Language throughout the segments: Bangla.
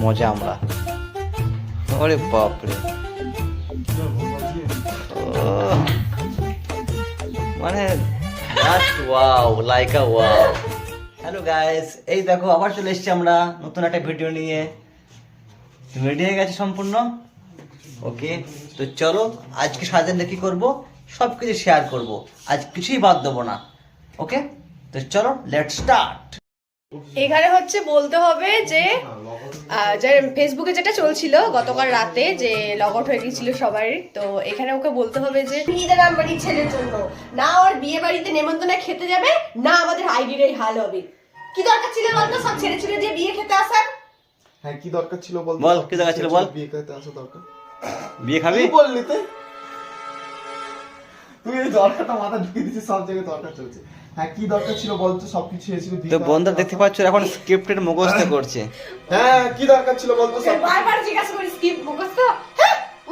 মজা আমরা। ওরে বাপরে, মানে wow, like a wow. Hello guys, এই দেখো আবার চলে এসেছি আমরা নতুন একটা ভিডিও নিয়ে। রেডি হয়ে গেছে সম্পূর্ণ? ওকে, তো চলো আজকে সারাদিনটা কি করবো সব কিছু শেয়ার করবো, আজ কিছুই বাদ দেবো না। ওকে, তো চলো লেটস স্টার্ট। এখানে হচ্ছে বলতে হবে যে ফেসবুকে যেটা চলছিল গতকাল রাতে, যে লগ আউট হয়ে গেছিল সবাই, তো এখানে ওকে বলতে হবে যে নিজের বাড়ির ছেলের জন্য না ওর বিয়ে বাড়িতে নেমন্তন্ন খেতে যাবে, না আমাদের আইডির এই হাল হবে। কি দরকার ছিল বলতো সব ছেড়ে ছেড়ে দিয়ে বিয়ে খেতে আসার? হ্যাঁ, কি দরকার ছিল বল? বল কি দরকার ছিল বল? বিয়ে করতে আসা দরকার? বিয়ে খাবি? তুই বললি তো, তুই এই দরকারটা মাথা ঢুকিয়ে দিছিস, সব জায়গায় দরকার চলছে। হ্যাঁ, কি দরকার ছিল বলতো? সবকিছু এসেছিল। তো বন্ধুরা দেখতে পাচ্ছ এখন স্ক্রিপ্টের মুখস্থ করছে। হ্যাঁ, কি দরকার ছিল বলতো? সব বারবার জিজ্ঞাসা করি স্কিপ মুখস্থ?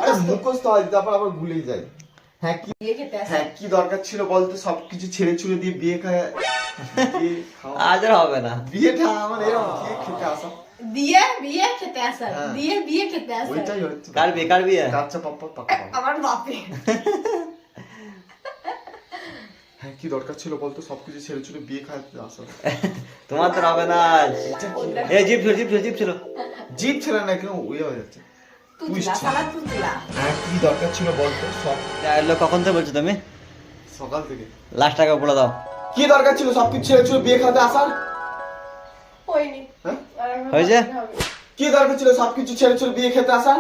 আরে মুখস্থ হয়, তারপর আবার ভুলেই যায়। হ্যাঁ, কি বিয়ে খেতে আসা। হ্যাঁ কি দরকার ছিল বলতো? সবকিছু ছেড়ে ছুড়ে দিয়ে বিয়ে খাওয়া। আজ আর হবে না। বিয়েটা আমার এরকম কি খেতে আসা, দিয়ে বিয়ে খেতে আসা, হ্যাঁ। দিয়ে বিয়ে খেতে আসা। ওইটাই হচ্ছে। কার বিয়ে? কার বিয়ে? কাচ্চা পাপ্পা পাকা। আমার বাপে। হ্যাঁ, কি দরকার ছিল বলতো? সবকিছু ছেড়ে ছুড়ে বিয়ে খাওয়াতে আসা। তোমার তো হবে না আজ। এই জিপ ছিল, জিপ ছিল, জিপ ছিল। জিপ ছিল না, কেন ওই হয়ে যাচ্ছে। তুতলা সালা তুতলা। হ্যাঁ, কি দরকার ছিল বলতো? সব ডায়লগ কখন থেকে বলছো তুমি? সকাল থেকে। লাস্ট টাকা বলে দাও। কি দরকার ছিল সবকিছু ছেড়ে ছুড়ে বিয়ে খাওয়াতে আসার? হয়নি। হ্যাঁ, হয়েছে? কি দরকার ছিল সবকিছু ছেড়ে ছুড়ে বিয়ে খেতে আসার?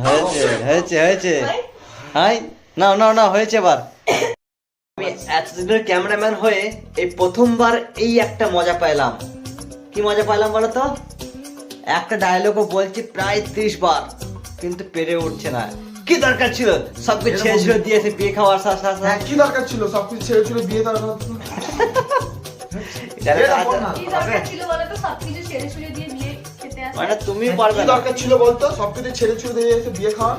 হয়েছে হয়েছে হয়েছে। হাই, না না না, হয়েছে এবার। আমি এতদিনের ক্যামেরাম্যান হয়ে এই প্রথমবার এই একটা মজা পাইলাম। কি মজা পাইলাম বলো তো? একটা ডায়লগও বলছি প্রায় 30 বার, কিন্তু পেরে উঠছে না। কি দরকার ছিল সবকিছু ছেড়ে ছেড়ে দিয়েছে বিয়ে খাওয়ার হ্যাঁ, কি দরকার ছিল সবকিছু ছেড়ে ছুড়ে বিয়ে দেওয়ার? কি দরকার ছিল বলো তো সবকিছু ছেড়ে ছুড়ে দিয়ে বিয়ে খেতে আসা? মানে তুমি কি পারবে না। দরকার ছিল বলতো? সবকিছু ছেড়ে ছুড়ে দিয়ে এসে বিয়ে খাওয়া।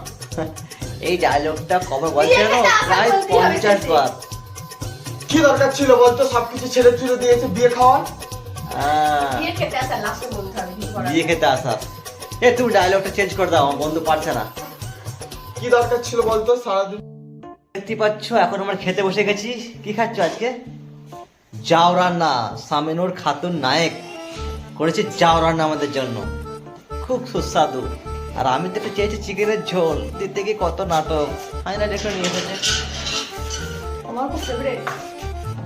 এই ডায়লগটা কবে বলছে জানো? প্রায় 50 বার। কি দরকার ছিল বলতো? সবকিছু ছেড়ে ছুড়ে দিয়ে এসে বিয়ে খাওয়া। বিয়ে খেতে আসা লাস্টে বলতে হবে কি করা। বিয়ে খেতে আসা। এ তুমি ডায়লগটা চেঞ্জ করে দাও, আমার বন্ধু পারছে না। কি দরকার ছিল বলতো? সারাদিন দেখতে পাচ্ছ এখন আমরা খেতে বসে গেছি। কি খাচ্ছ আজকে? জাউ রান্না। সামিনুর খাতুন নায়েক করেছে জাউ রান্না আমাদের জন্য, খুব সুস্বাদু। আর আমি তো একটা চেয়েছি চিকেনের ঝোল, দিতে গিয়ে কত নাটক। ফাইনাল একটু নিয়ে এসেছে। আমার খুব ফেভারিট।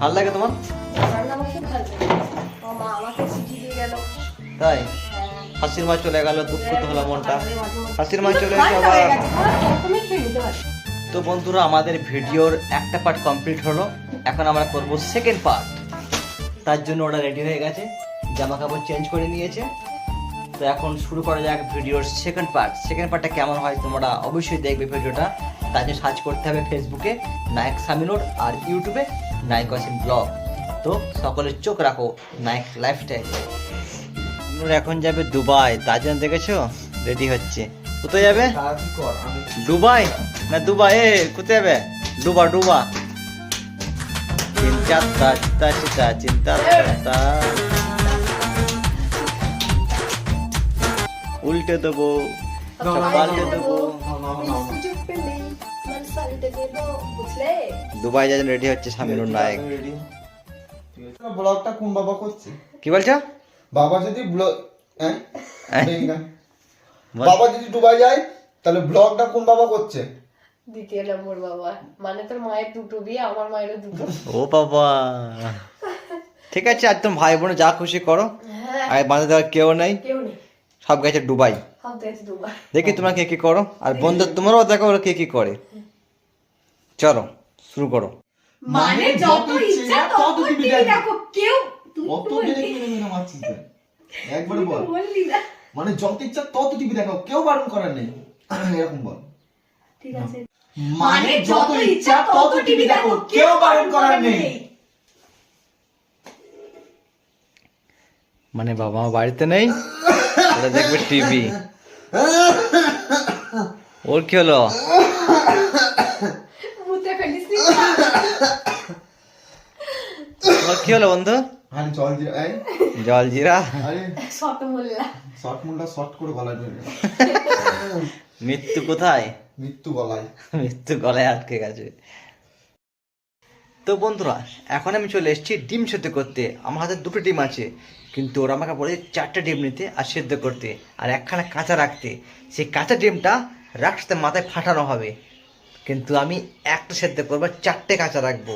ভালো লাগে তোমার? রান্না আমার খুব ভালো লাগে। আমার মা আমাকে শিখিয়ে দিয়ে গেল। তাই? হাসির মা চলে গেল, দুঃখ তো হলো মনটা। হাসির মা চলে গেছে আবার। প্রথমে খেয়ে নিতে পারি। তো বন্ধুরা আমাদের ভিডিওর একটা পার্ট কমপ্লিট হলো, এখন আমরা করব সেকেন্ড পার্ট। তার জন্য ওরা রেডি হয়ে গেছে, জামা কাপড় চেঞ্জ করে নিয়েছে। তো এখন শুরু করা যাক ভিডিওর সেকেন্ড পার্ট। সেকেন্ড পার্টটা কেমন হয় তোমরা অবশ্যই দেখবে ভিডিওটা। তার জন্য সার্চ করতে হবে ফেসবুকে নায়ক সামিনুর আর ইউটিউবে নায়ক ওয়াসিম ব্লগ। তো সকলের চোখ রাখো নায়ক লাইফস্টাইল। সামিনুর এখন যাবে দুবাই, তার জন্য দেখেছো রেডি হচ্ছে। কোথায় যাবে? তাড়াতাড়ি কর, আমি দুবাই না দুবাই, এ কোথায় যাবে? ডুবা ডুবা। চিন্তা চিন্তা চিন্তা চিন্তা চিন্তা। উল্টে দেবো, পাল্টে দেবো। সুযোগ পেলে মন সালটে দেব, বুঝলে? দুবাই যাওয়ার রেডি হচ্ছে সামিনুর নায়ক। রেডি। ব্লগটা কোন বাবা করছে? কি বলছো? বাবা যদি ব্লগ হ্যাঁ? বাবা যদি দুবাই যায় তাহলে ব্লগটা কোন বাবা করছে? দ্বিতীয় নম্বর বাবা, মানে তোর মায়ের দুটো বিয়ে, আমার মায়েরও দুটো। ও বাবা, ঠিক আছে আর তুমি ভাই বোনে যা খুশি করো। হ্যাঁ, আর বাঁধা দেওয়ার কেউ নাই, কেউ নেই। সব গেছে দুবাই। সব দেখছি দুবার। দেখি তোমরা কে কি করো, আর বন্ধু তোমারও দেখো ওরা কে কি করে। চলো শুরু করো। মানে যত ইচ্ছা তত টিভি দেখো, কেউ কত মিলে মারছিস রে? একবারে বল। বললি না। মানে যত ইচ্ছা তত টিভি দেখো, কেউ বারণ করার নেই, এরকম বল। ঠিক আছে। মানে যত ইচ্ছা তত টিভি দেখো, কেউ বারণ করার নেই। মানে বাবা মা বাড়িতে নেই, ওরা দেখবে টিভি। ওর কি হলো? মুতে ফেলিস। ওর কি হলো বন্ধু? আরে জল জিরা এই জল জিরা আরে শত মোল্লা শর্ট মুন্ডা শর্ট করে গলায় ধরে মৃত্যু কোথায়? মৃত্যু গলায়। মৃত্যু গলায় আটকে গেছে। তো বন্ধুরা এখন আমি চলে এসেছি ডিম সেদ্ধ করতে। আমার হাতে দুটো ডিম আছে, কিন্তু ওরা আমাকে বলে 4টে ডিম নিতে আর সেদ্ধ করতে আর একখানা কাঁচা রাখতে। সেই কাঁচা ডিমটা রাখতে মাথায় ফাটানো হবে, কিন্তু আমি একটা সেদ্ধ করবো, 4টে কাঁচা রাখবো।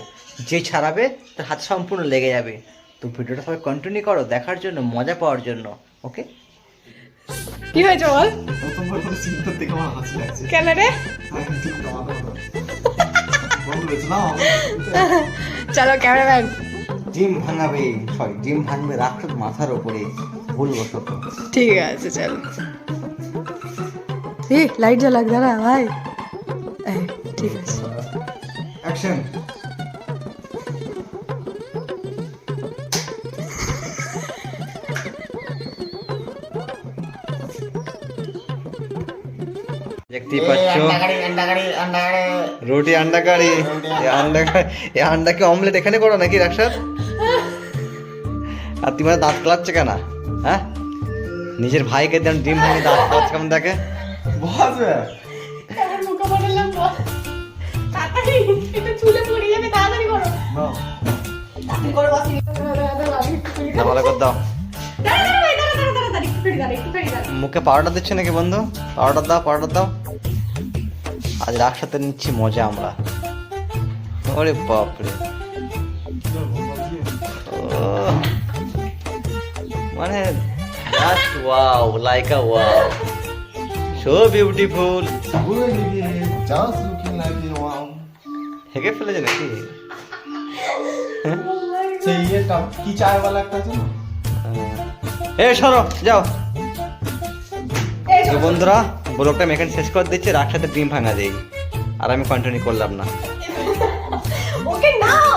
যে ছাড়াবে তার হাত সম্পূর্ণ লেগে যাবে। তো ভিডিওটা সবাই কন্টিনিউ করো দেখার জন্য, মজা পাওয়ার জন্য। ওকে, কি হয়েছে বল? প্রথমবার করে সিনটা দেখে আমার হাসি লাগছে। কেন রে? বন্ধু হয়েছে না চলো ক্যামেরাম্যান। ডিম ভাঙাবে, সরি ডিম ভাঙবে রাক্ষস মাথার ওপরে, ভুলবশত। ঠিক আছে চলো। লাইট জ্বালা দাঁড়া ভাই। ঠিক আছে অ্যাকশন। দেখতেই পাচ্ছ রুটি আন্ডা কারি। এই আন্ডাকে অমলেট এখানে করো নাকি রাক্ষস? আর তুমি দাঁত কালাচ্ছে কেন? হ্যাঁ, নিজের ভাইকে দেন ডিম ভাঙে দাঁত কালাচ্ছে কেমন দেখে? বসবে কেমন মুখে বললাম বল। তাড়াতাড়ি এটা চুলে পড়ে যাবে, তাড়াতাড়ি করো। না তাড়াতাড়ি করে বসি। না ভালো করে দাও। একটু ফেরি দাঁড়া। মুখে পাউডার দিচ্ছে নাকি বন্ধু? পাউডার দাও, পাউডার দাও। আজ রাক্ষসাতে নিচ্ছি মজা আমরা। ওরে বাপরে, মানে just wow, like a wow, so beautiful. Just looking like a wow. হেগে ফেলেছে নাকি? সেই এটা কি চায়ওয়ালা একটা আছে না? এ সরো যাও। তো বন্ধুরা ব্লগটা আমি এখানে শেষ করে দিচ্ছি। রাক্ষসাতে ডিম ভাঙা দেই, আর আমি কন্টিনিউ করলাম না। ওকে নাও।